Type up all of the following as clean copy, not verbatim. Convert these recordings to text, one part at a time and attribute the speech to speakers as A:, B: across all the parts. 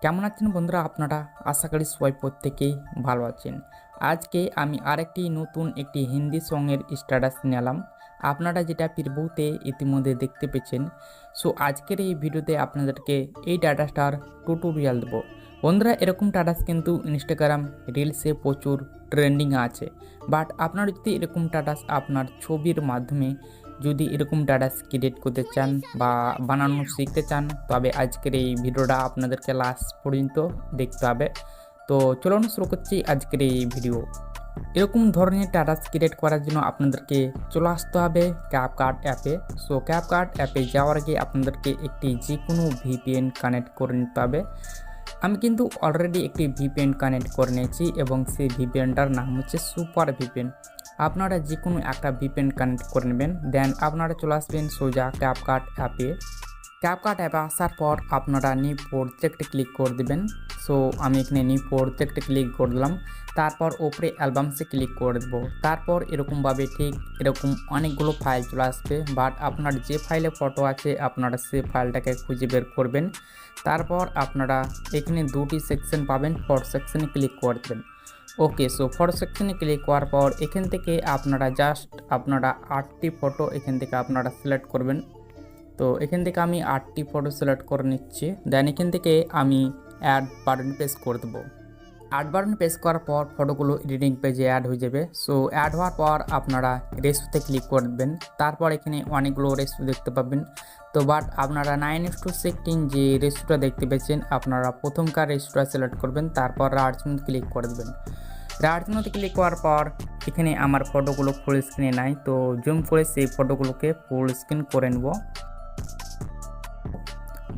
A: কেমন আছেন বন্ধুরা আপনারা? আশা করি সবাই প্রত্যেকেই ভালো আছেন। আজকে আমি আরেকটি নতুন একটি হিন্দি সঙের স্ট্যাটাস নিলাম। আপনারা যেটা প্রিভিউতে ইতিমধ্যে দেখতে পেয়েছেন। সো আজকের এই ভিডিওতে আপনাদেরকে এই স্ট্যাটাসটার টিউটোরিয়াল দেব। বন্ধুরা, এরকম স্ট্যাটাস কিন্তু ইনস্টাগ্রাম রিলসে প্রচুর ট্রেন্ডিং আছে। বাট আপনারা যদি এরকম স্ট্যাটাস আপনার ছবির মাধ্যমে যদি এরকম স্ট্যাটাস ক্রিয়েট করতে চান বা বানানো শিখতে চান, তবে আজকের এই ভিডিওটা আপনাদেরকে লাস্ট পর্যন্ত দেখতে হবে। তো চলুন শুরু করছি আজকের এই ভিডিও। এরকম ধরনের স্ট্যাটাস ক্রিয়েট করার জন্য আপনাদেরকে চলে আসতে হবে ক্যাপকাট অ্যাপে। সো ক্যাপকাট অ্যাপে যাওয়ার আগে আপনাদেরকে একটি যে কোনো ভিপিএন কানেক্ট করে নিতে হবে। আমি কিন্তু অলরেডি একটি ভিপিএন কানেক্ট করে নিয়েছি এবং সেই ভিপিএনটার নাম হচ্ছে সুপার ভিপিএন। আপনারা যে কোনো একটা ভিপিএন কানেক্ট করে নেবেন। দেন আপনারা চলে আসবেন সোজা ক্যাপকাট অ্যাপে। ক্যাপকাট অ্যাপে আসার পর আপনারা নিউ প্রজেক্টে ক্লিক করে দেবেন। সো আমি এখানে নিউ প্রজেক্টে ক্লিক করে দিলাম। তারপর ওপরে অ্যালবামসে ক্লিক করে দেবো। তারপর এরকমভাবে ঠিক এরকম অনেকগুলো ফাইল চলে আসবে। বাট আপনার যে ফাইলে ফটো আছে আপনারা সেই ফাইলটাকে খুঁজে বের করবেন। তারপর আপনারা এখানে দুটি সেকশন পাবেন, ফটো সেকশনে ক্লিক করে দেবেন। ওকে, সো ফটো সেকশনে ক্লিক করার পর এখান থেকে আপনারা জাস্ট আপনারা 8টি ফটো এখান থেকে আপনারা সিলেক্ট করবেন। তো এখান থেকে আমি 8টি ফটো সিলেক্ট করে নিচ্ছি। দেন এখান থেকে আমি অ্যাড বাটন প্রেস করে দেবো। অ্যাড বাটন প্রেস করার পর ফটোগুলো এডিটিং পেজে অ্যাড হয়ে যাবে। সো অ্যাড হওয়ার পর আপনারা রেশিওতে ক্লিক করে দেবেন। তারপর এখানে অনেকগুলো রেশিও দেখতে পাবেন। তো বাট আপনারা 9:16 যে রেশিওটা দেখতে পেয়েছেন আপনারা প্রথমকার রেশিওটা সিলেক্ট করবেন। তারপর রাইট ক্লিক করে দেবেন। রাইট ক্লিক করার পর এখানে আমার ফটোগুলো ফুল স্ক্রিনে নাই, তো জুম করে সেই ফটোগুলোকে ফুল স্ক্রিন করে নেব।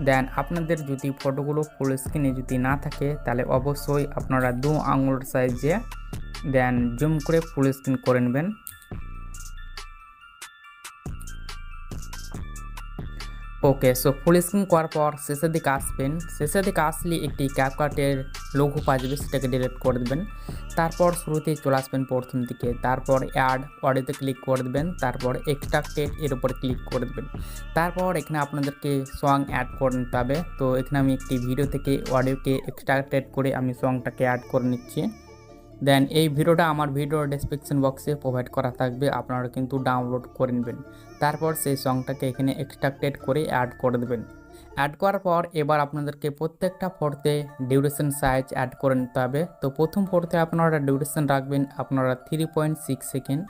A: দেন আপনাদের যদি ফটোগুলো ফুল স্ক্রিনে যদি না থাকে তাহলে অবশ্যই আপনারা 2 আঙুলের সাইজে দেন জুম করে ফুল স্ক্রিন করে নেবেন। ওকে, সো ফুল স্ক্রিন করার পর শেষের দিকে আসবেন। শেষের দিকে আসলে একটি ক্যাপকাটের লোগো পাওয়া যাবে, সেটাকে ডিলিট করে দেবেন। তারপর শুরুতেই চলে আসবেন প্রথম দিকে। তারপর অ্যাড অডিওতে ক্লিক করে দেবেন। তারপর এক্সট্রাক্টেড এর উপর ক্লিক করে দেবেন। তারপর এখানে আপনাদেরকে সং অ্যাড করে নিতে হবে। তো এখানে আমি একটি ভিডিও থেকে অডিওকে এক্সট্রাক্টেড করে আমি সংটাকে অ্যাড করে নিচ্ছি। দেন এই ভিডিওটা আমার ভিডিওর ডেসক্রিপশন বক্সে প্রোভাইড করা থাকবে, আপনারা কিন্তু ডাউনলোড করে নেবেন। তারপর সেই সংটাকে এখানে এক্সট্রাক্টেড করে অ্যাড করে দেবেন। অ্যাড করার পর এবার আপনাদেরকে প্রত্যেকটা ফটোতে ডিউরেশন সাইজ অ্যাড করে নিতে হবে। তো প্রথম ফটোতে আপনারা ডিউরেশন রাখবেন আপনারা 3.6 সেকেন্ড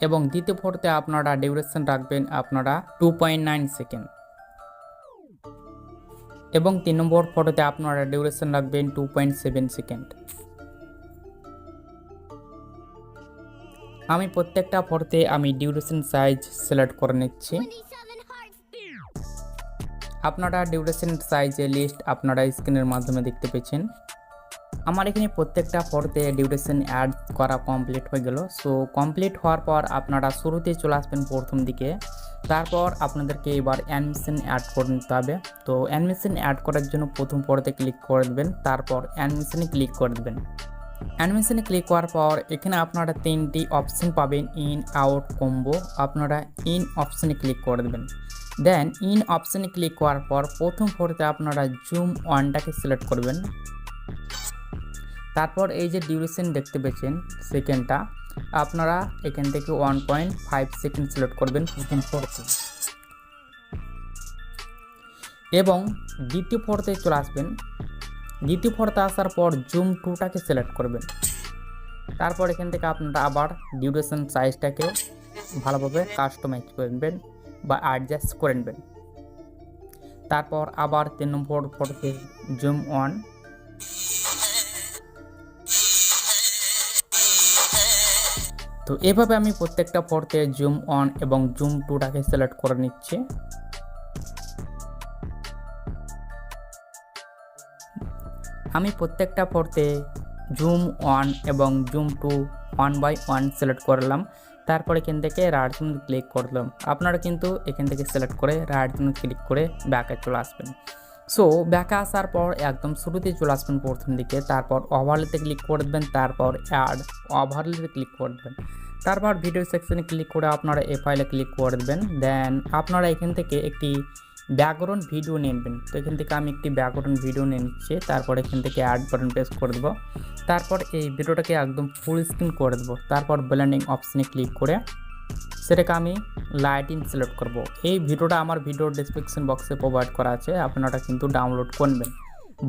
A: এবং দ্বিতীয় ফটোতে আপনারা ডিউরেশন রাখবেন আপনারা 2.9 সেকেন্ড এবং 3 নম্বর ফটোতে আপনারা ডিউরেশন রাখবেন 2.7 সেকেন্ড। আমি প্রত্যেকটা ফটোতে আমি ডিউরেশন সাইজ সিলেক্ট করে নিচ্ছি। আপনারা ডিউরেশন সাইজের লিস্ট আপনারা স্ক্রিনের মাধ্যমে দেখতে পেয়েছেন। আমার এখানে প্রত্যেকটা ফটোতে ডিউরেশন অ্যাড করা কমপ্লিট হয়ে গেল। সো কমপ্লিট হওয়ার পর আপনারা শুরুতে চলে আসবেন প্রথম দিকে। তারপর আপনাদেরকে এবার অ্যানিমেশন অ্যাড করে নিতে হবে। তো অ্যানিমেশন অ্যাড করার জন্য প্রথম ফটোতে ক্লিক করে দেবেন। তারপর অ্যানিমেশনে ক্লিক করে দেবেন। অ্যানিমেশনে ক্লিক করার পর এখানে আপনারা 3টি অপশন পাবেন, ইন আউট কম্বো। আপনারা ইন অপশনে ক্লিক করে দেবেন। দেন ইন অপশনে ক্লিক করার পর প্রথম ফটোতে আপনারা জুম অনটাকে সিলেক্ট করবেন। তারপর এই যে ডিউরেশন দেখতে পেয়েছেন সেকেন্ডটা, আপনারা এখান থেকে 1.5 সেকেন্ড সিলেক্ট করবেন প্রথম ফটোতে এবং দ্বিতীয় ফটোতে চলে আসবেন। দ্বিতীয় ফটোতে আসার পর জুম 2টাকে সিলেক্ট করবেন। তারপর এখান থেকে আপনারা আবার ডিউরেশন সাইজটাকে ভালোভাবে কাস্টমাইজ করে নেবেন বা অ্যাডজাস্ট করে নেবেন। তারপর আবার 3 নম্বর ফটোতে জুম অন। তো এভাবে আমি প্রত্যেকটা ফটোতে জুম অন এবং জুম 2টাকে সিলেক্ট করে নিচ্ছি। আমি প্রত্যেকটা ফটোতে জুম 1 এবং জুম 2 1/1 সিলেক্ট করলাম। তারপর এখান থেকে রাইট ক্লিক করলাম। আপনারা কিন্তু এখান থেকে সিলেক্ট করে রাইট ক্লিক করে ব্যাকে চলে আসবেন। সো ব্যাকে আসার পর একদম শুরুতেই চলে আসবেন প্রথম দিকে, তারপর ওভারলেতে ক্লিক করে দেবেন, তারপর অ্যাড ওভারলেতে ক্লিক করে দেবেন, তারপর ভিডিও সেকশনে ক্লিক করে আপনারা এই ফাইলে ক্লিক করে দেবেন। দেন আপনারা এখান থেকে একটি ব্যাকগ্রাউন্ড ভিডিও নেবেন। তো এখান থেকে আমি একটি ব্যাকগ্রাউন্ড ভিডিও নিয়ে নিচ্ছি, তারপর এখান থেকে অ্যাড বাটন প্রেস করে দেবো, তারপর এই ভিডিওটাকে একদম ফুল স্ক্রিন করে দেবো, তারপর ব্লেন্ডিং অপশনে ক্লিক করে সেটাকে আমি লাইটিং সিলেক্ট করব। এই ভিডিওটা আমার ভিডিওর ডেসক্রিপশন বক্সে প্রোভাইড করা আছে, আপনারা কিন্তু ডাউনলোড করবেন।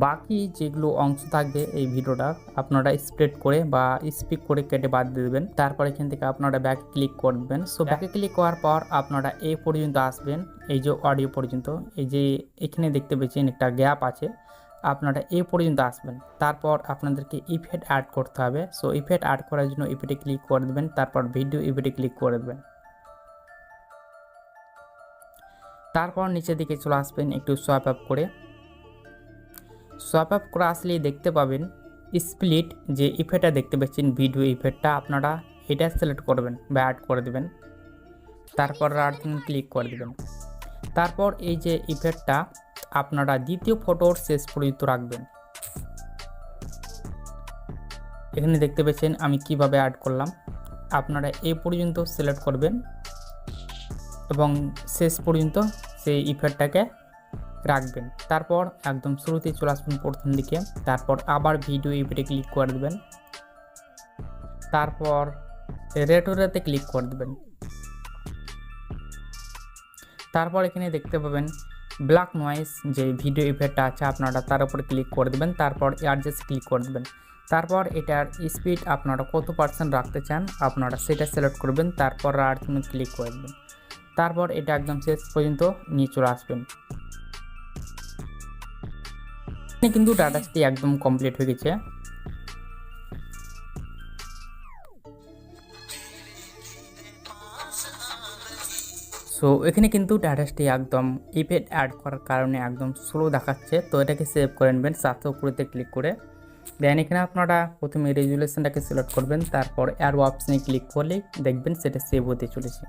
A: বাকি যেগুলো অংশ থাকবে এই ভিডিওটা আপনারা স্প্রেড করে বা স্পিক করে কেটে বাদ দিয়ে দেবেন। তারপর এখান থেকে আপনারা ব্যাকে ক্লিক করবেন। সো ব্যাকে ক্লিক করার পর আপনারা এই পর্যন্ত আসবেন, এই যে অডিও পর্যন্ত, এই যে এখানে দেখতে পেয়েছেন একটা গ্যাপ আছে, আপনারা এই পর্যন্ত আসবেন। তারপর আপনাদেরকে ইফেক্ট অ্যাড করতে হবে। সো ইফেক্ট অ্যাড করার জন্য ইফেক্টে ক্লিক করে দেবেন, তারপর ভিডিও ইফেক্টে ক্লিক করে দেবেন, তারপর নিচের দিকে চলে আসবেন একটু সোয়াইপ আপ করে। সোয়াইপ আপ করে আসলেই দেখতে পাবেন স্প্লিট যে ইফেক্টটা দেখতে পাচ্ছেন, ভিডিও ইফেক্টটা, আপনারা এটা সিলেক্ট করবেন বা অ্যাড করে দেবেন, তারপর ক্লিক করে দেবেন। তারপর এই যে ইফেক্টটা আপনারা দ্বিতীয় ফটোর শেষ পর্যন্ত রাখবেন। এখানে দেখতে পাচ্ছেন আমি কিভাবে অ্যাড করলাম, আপনারা এই পর্যন্ত সিলেক্ট করবেন এবং শেষ পর্যন্ত সেই ইফেক্টটাকে রাখবেন। তারপর একদম শুরুতেই চলে আসবেন প্রথম দিকে, তারপর আবার ভিডিও ইফেক্টে ক্লিক করে দেবেন, তারপর রেটোরেতে ক্লিক করে দেবেন, তারপর এখানে দেখতে পাবেন ব্ল্যাক নয়েজ যে ভিডিও ইফেক্টটা আছে, আপনারা তার উপরে ক্লিক করে দেবেন, তারপর অ্যাডজাস্ট ক্লিক করে দেবেন, তারপর এটার স্পিড আপনারা কত % রাখতে চান আপনারা সেটা সিলেক্ট করবেন, তারপর ক্লিক করে দেবেন, তারপর এটা একদম শেষ পর্যন্ত নিয়ে চলে আসবেন। কিন্তু ডাটাসটি একদম কমপ্লিট হয়ে গেছে। সো এখানে কিন্তু ডাটাসটি একদম ইফেক্ট অ্যাড করার কারণে একদম স্লো দেখাচ্ছে। তো এটাকে সেভ করে নেবেন 720 ক্লিক করে। দেন এখানে আপনারা প্রথমে রেজুলেশনটাকে সিলেক্ট করবেন, তারপর অ্যারো অপশনে ক্লিক করলেই দেখবেন সেটা সেভ হতে চলেছে।